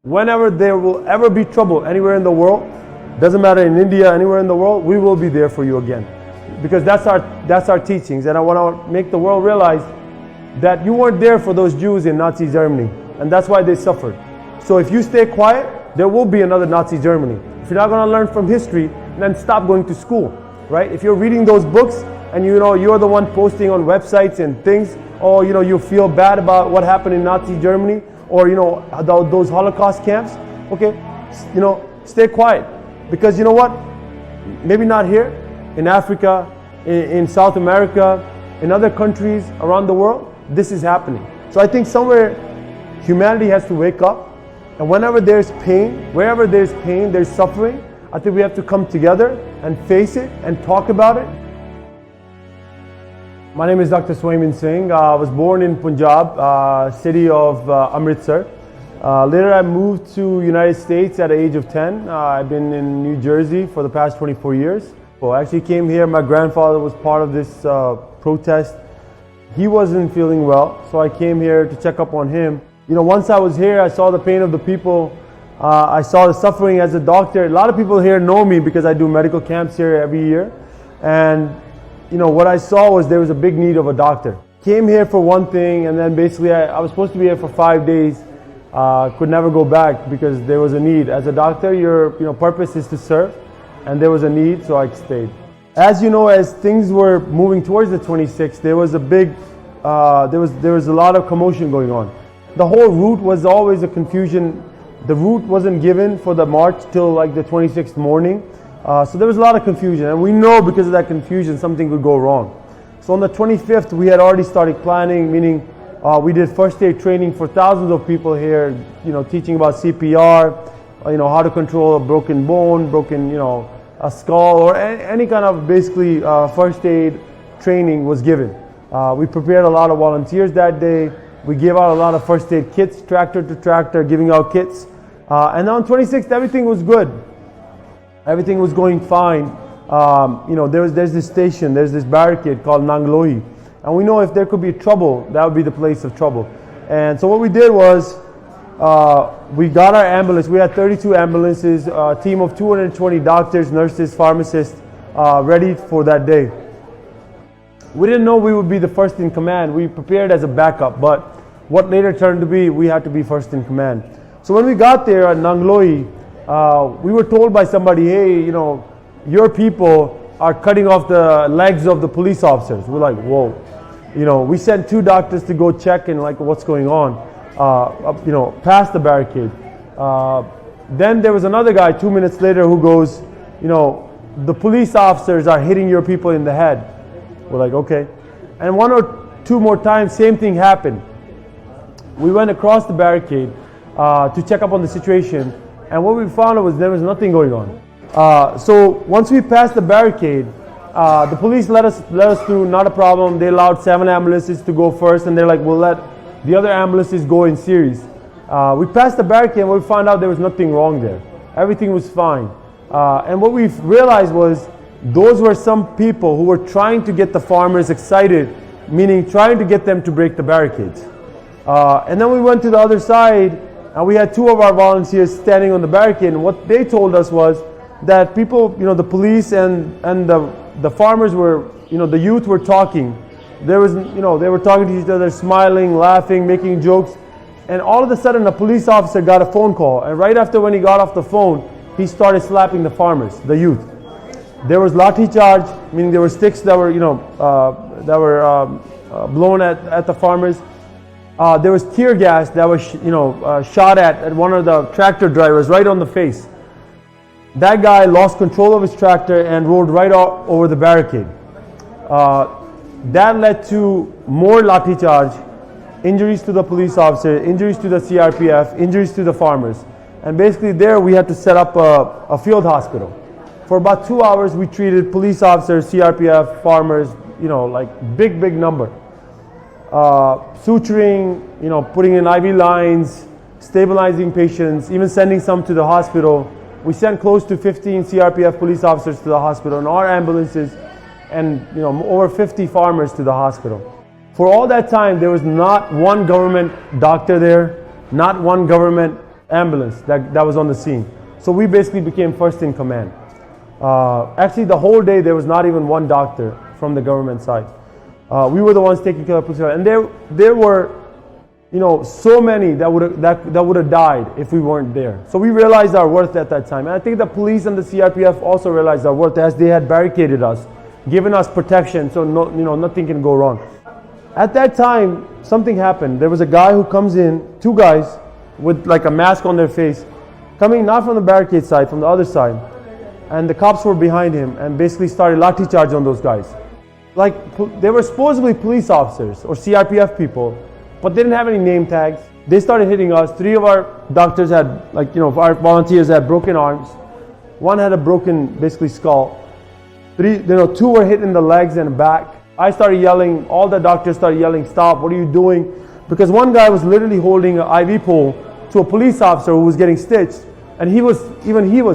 Whenever there will ever be trouble anywhere in the world, doesn't matter in India, anywhere in the world, we will be there for you again. Because that's our teachings, and I want to make the world realize that you weren't there for those Jews in Nazi Germany, and that's why they suffered. So if you stay quiet, there will be another Nazi Germany. If you're not going to learn from history, then stop going to school, right? If you're reading those books and you're the one posting on websites and things, or you feel bad about what happened in Nazi Germany, or those Holocaust camps, okay, stay quiet. Because you know what? Maybe not here, in Africa, in South America, in other countries around the world, this is happening. So I think somewhere humanity has to wake up, and whenever there's pain, wherever there's pain, there's suffering, I think we have to come together and face it and talk about it. My name is Dr. Swayman Singh. I was born in Punjab, city of Amritsar. Later I moved to United States at the age of 10. I've been in New Jersey for the past 24 years. Well, I actually came here, my grandfather was part of this protest. He wasn't feeling well, so I came here to check up on him. Once I was here, I saw the pain of the people. I saw the suffering as a doctor. A lot of people here know me because I do medical camps here every year. And what I saw was there was a big need of a doctor. Came here for one thing, and then basically I was supposed to be here for 5 days. Could never go back because there was a need. As a doctor, your purpose is to serve, and there was a need, so I stayed. As you know, as things were moving towards the 26th, there was a big, there was a lot of commotion going on. The whole route was always a confusion. The route wasn't given for the march till like the 26th morning. So there was a lot of confusion, and we know because of that confusion something could go wrong. So on the 25th we had already started planning, meaning we did first aid training for thousands of people here, teaching about CPR, how to control a broken bone, a skull, or any kind of basically first aid training was given. We prepared a lot of volunteers that day. We gave out a lot of first aid kits, tractor to tractor, giving out kits. And on 26th everything was good. Everything was going fine. There's this station, there's this barricade called Nanglohi. And we know if there could be trouble, that would be the place of trouble. And so what we did was, we got our ambulance. We had 32 ambulances, a team of 220 doctors, nurses, pharmacists, ready for that day. We didn't know we would be the first in command. We prepared as a backup, but what later turned to be, we had to be first in command. So when we got there at Nanglohi, we were told by somebody, hey, your people are cutting off the legs of the police officers. We're like, whoa. We sent 2 doctors to go check and like what's going on, past the barricade. Then there was another guy 2 minutes later who goes, the police officers are hitting your people in the head. We're like, okay. And 1 or 2 more times, same thing happened. We went across the barricade to check up on the situation, and what we found was there was nothing going on. So once we passed the barricade, the police let us through, not a problem. They allowed 7 ambulances to go first, and they're like, we'll let the other ambulances go in series. We passed the barricade and we found out there was nothing wrong there. Everything was fine. And what we realized was those were some people who were trying to get the farmers excited, meaning trying to get them to break the barricades. And then we went to the other side, and we had 2 of our volunteers standing on the barricade, and what they told us was that people, the police and the farmers were, the youth were talking. There was, they were talking to each other, smiling, laughing, making jokes, and all of a sudden a police officer got a phone call, and right after when he got off the phone, he started slapping the farmers, the youth. There was lathi charge, meaning there were sticks that were, blown at the farmers. There was tear gas that was, shot at one of the tractor drivers right on the face. That guy lost control of his tractor and rolled right over the barricade. That led to more lathi charge, injuries to the police officer, injuries to the CRPF, injuries to the farmers. And basically there we had to set up a field hospital. For about 2 hours we treated police officers, CRPF, farmers, like big number. Suturing, putting in IV lines, stabilizing patients, even sending some to the hospital. We sent close to 15 CRPF police officers to the hospital in our ambulances, and over 50 farmers to the hospital. For all that time, there was not one government doctor there, not one government ambulance that was on the scene. So we basically became first in command. Actually, the whole day there was not even one doctor from the government side. We were the ones taking care of police, and there were, so many that would have died if we weren't there. So we realized our worth at that time, and I think the police and the CRPF also realized our worth, as they had barricaded us, given us protection, so nothing can go wrong. At that time, something happened. There was a guy who comes in, two guys with like a mask on their face, coming not from the barricade side, from the other side, and the cops were behind him and basically started lathi charge on those guys. Like, they were supposedly police officers or CRPF people, but they didn't have any name tags. They started hitting us. 3 of our doctors had, our volunteers had broken arms. 1 had a broken, basically, skull. 2 were hit in the legs and back. I started yelling, all the doctors started yelling, "Stop, what are you doing?" Because one guy was literally holding an IV pole to a police officer who was getting stitched, and he was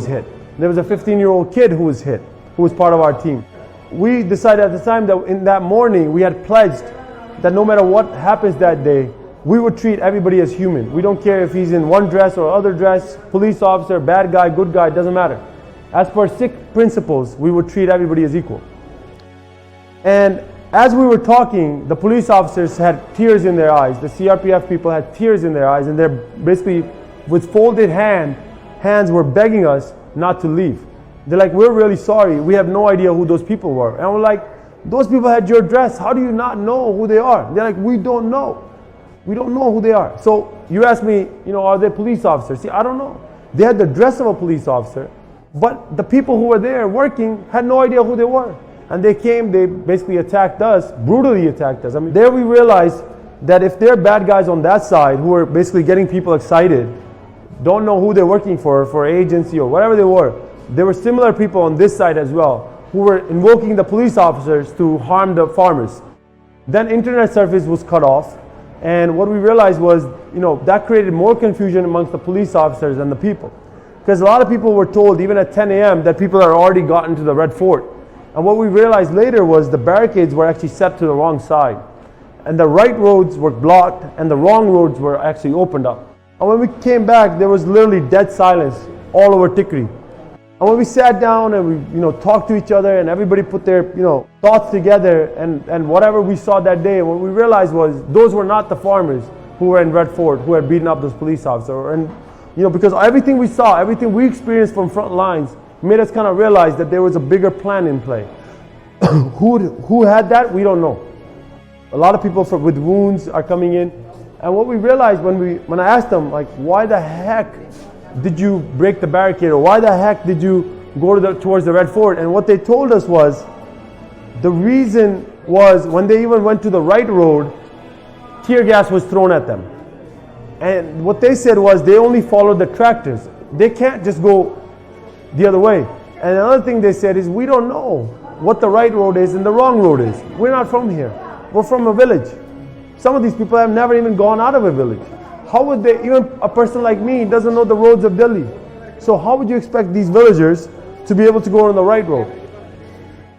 hit. There was a 15-year-old kid who was hit, who was part of our team. We decided at the time that in that morning we had pledged that no matter what happens that day, we would treat everybody as human. We don't care if he's in one dress or other dress, police officer, bad guy, good guy, it doesn't matter. As per Sikh principles, we would treat everybody as equal. And as we were talking, the police officers had tears in their eyes. The CRPF people had tears in their eyes, and they're basically, with folded hands were begging us not to leave. They're like, "We're really sorry. We have no idea who those people were." And we're like, "Those people had your dress. How do you not know who they are?" They're like, "We don't know. We don't know who they are." So you ask me, are they police officers? See, I don't know. They had the dress of a police officer, but the people who were there working had no idea who they were. And they came, they basically attacked us, brutally attacked us. I mean, there we realized that if they're bad guys on that side who are basically getting people excited, don't know who they're working for agency or whatever they were, there were similar people on this side as well who were invoking the police officers to harm the farmers. Then internet service was cut off, and what we realized was, that created more confusion amongst the police officers and the people. Because a lot of people were told, even at 10 a.m., that people had already gotten to the Red Fort. And what we realized later was the barricades were actually set to the wrong side. And the right roads were blocked, and the wrong roads were actually opened up. And when we came back, there was literally dead silence all over Tikri. And when we sat down and we, talked to each other, and everybody put their, thoughts together, and whatever we saw that day, what we realized was those were not the farmers who were in Red Fort, who had beaten up those police officers. And, because everything we saw, everything we experienced from front lines made us kind of realize that there was a bigger plan in play. Who had that? We don't know. A lot of people with wounds are coming in. And what we realized when I asked them, like, why the heck did you break the barricade, or why the heck did you go towards the Red Fort? And what they told us was, the reason was when they even went to the right road, tear gas was thrown at them. And what they said was they only followed the tractors. They can't just go the other way. And another thing they said is, we don't know what the right road is and the wrong road is. We're not from here. We're from a village. Some of these people have never even gone out of a village. How would they, even a person like me doesn't know the roads of Delhi. So how would you expect these villagers to be able to go on the right road?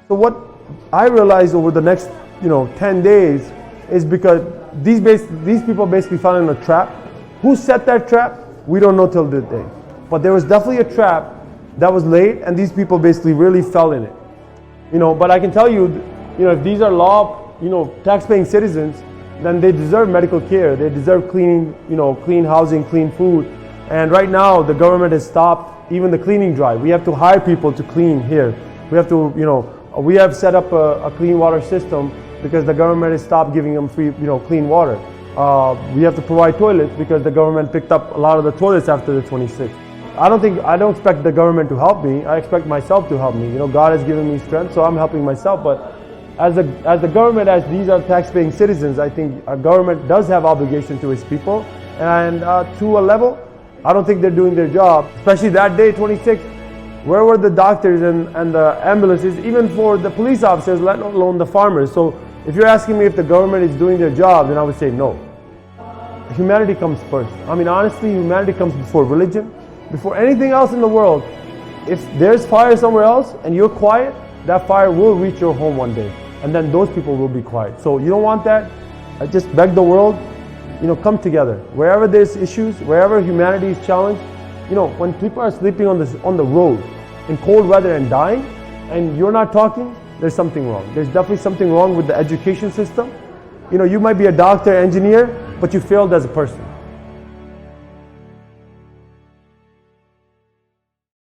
So what I realized over the next 10 days is because these people basically fell in a trap. Who set that trap? We don't know till this day. But there was definitely a trap that was laid, and these people basically really fell in it. But I can tell you, if these are tax-paying citizens, then they deserve medical care. They deserve clean housing, clean food. And right now, the government has stopped even the cleaning drive. We have to hire people to clean here. We have to, we have set up a clean water system because the government has stopped giving them free, clean water. We have to provide toilets because the government picked up a lot of the toilets after the 26th. I don't expect the government to help me. I expect myself to help me. God has given me strength, so I'm helping myself. But as the government, as these are tax-paying citizens, I think our government does have obligation to its people. And to a level, I don't think they're doing their job. Especially that day, 26th, where were the doctors and the ambulances, even for the police officers, let alone the farmers? So if you're asking me if the government is doing their job, then I would say no. Humanity comes first. I mean, honestly, humanity comes before religion. Before anything else in the world. If there's fire somewhere else and you're quiet, that fire will reach your home one day, and then those people will be quiet. So you don't want that. I just beg the world, come together. Wherever there's issues, wherever humanity is challenged, when people are sleeping on the road in cold weather and dying, and you're not talking, there's something wrong. There's definitely something wrong with the education system. You might be a doctor, engineer, but you failed as a person.